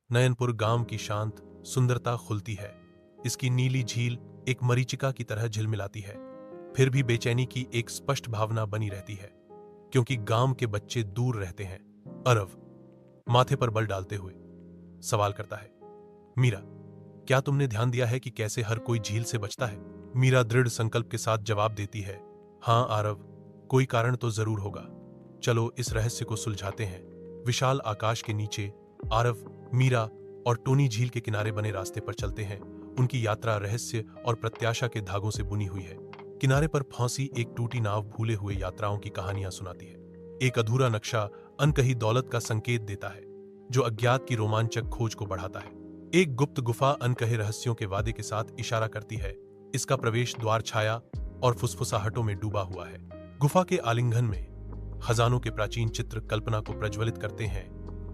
नयनपुर गांव की शांत सुंदरता खुलती है। इसकी नीली झील एक मरीचिका की तरह झिलमिलाती है। फिर भी बेचैनी की एक स्पष्ट भावना बनी रहती है, क्योंकि गांव के बच्चे दूर रहते हैं। अरव माथे पर बल डालते हुए सवाल करता है, मीरा, क्या तुमने ध्यान दिया है कि कैसे हर कोई झील से बचता है? मीरा दृढ़ संकल्प के साथ जवाब देती है, हाँ आरव, कोई कारण तो जरूर होगा। चलो इस रहस्य को सुलझाते हैं। विशाल आकाश के नीचे आरव, मीरा और टोनी झील के किनारे बने रास्ते पर चलते हैं। उनकी यात्रा रहस्य और प्रत्याशा के धागों से बुनी हुई है। किनारे पर फंसी एक टूटी नाव भूले हुए यात्राओं की कहानियां सुनाती है। एक अधूरा नक्शा अनकही दौलत का संकेत देता है, जो अज्ञात की रोमांचक खोज को बढ़ाता है। एक गुप्त गुफा अनकहे रहस्यों के वादे के साथ इशारा करती है। इसका प्रवेश द्वार छाया और फुसफुसाहटों में डूबा हुआ है। गुफा के आलिंगन में खजानों के प्राचीन चित्र कल्पना को प्रज्वलित करते हैं,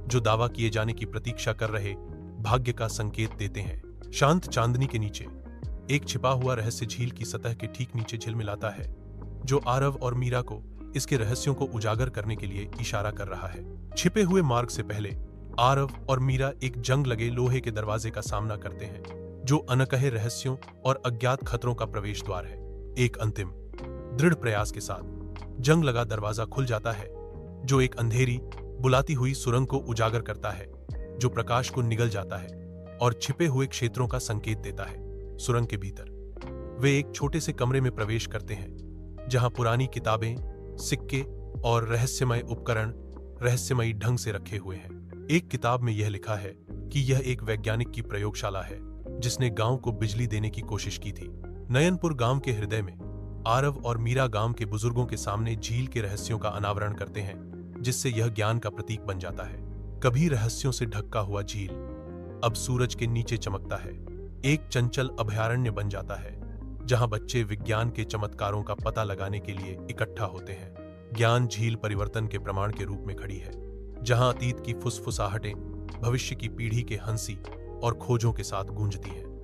जो दावा किए जाने की प्रतीक्षा कर रहे भाग्य का संकेत देते हैं। शांत चांदनी के नीचे एक छिपा हुआ रहस्य झील की सतह के ठीक नीचे झिलमिलाता है, जो आरव और मीरा को इसके रहस्यों को उजागर करने के लिए इशारा कर रहा है। छिपे हुए मार्ग से पहले आरव और मीरा एक जंग लगे लोहे के दरवाजे का सामना करते हैं, जो अनकहे रहस्यों और अज्ञात खतरों का प्रवेश द्वार है। एक अंतिम दृढ़ प्रयास के साथ जंग लगा दरवाजा खुल जाता है, जो एक अंधेरी बुलाती हुई सुरंग को उजागर करता है, जो प्रकाश को निगल जाता है और छिपे हुए क्षेत्रों का संकेत देता है। सुरंग के भीतर वे एक छोटे से कमरे में प्रवेश करते हैं, जहां पुरानी किताबें, सिक्के और रहस्यमय उपकरण रहस्यमयी ढंग से रखे हुए हैं। एक किताब में यह लिखा है कि यह एक वैज्ञानिक की प्रयोगशाला है, जिसने गांव को बिजली देने की कोशिश की थी। नयनपुर गांव के हृदय में आरव और मीरा गांव के बुजुर्गों के सामने झील के रहस्यों का अनावरण करते हैं, जिससे यह ज्ञान का प्रतीक बन जाता है। कभी रहस्यों से ढका हुआ झील अब सूरज के नीचे चमकता है, एक चंचल अभयारण्य बन जाता है, जहां बच्चे विज्ञान के चमत्कारों का पता लगाने के लिए इकट्ठा होते हैं। ज्ञान झील परिवर्तन के प्रमाण के रूप में खड़ी है, जहां अतीत की फुसफुसाहटें भविष्य की पीढ़ी के हंसी और खोजों के साथ गूंजती हैं।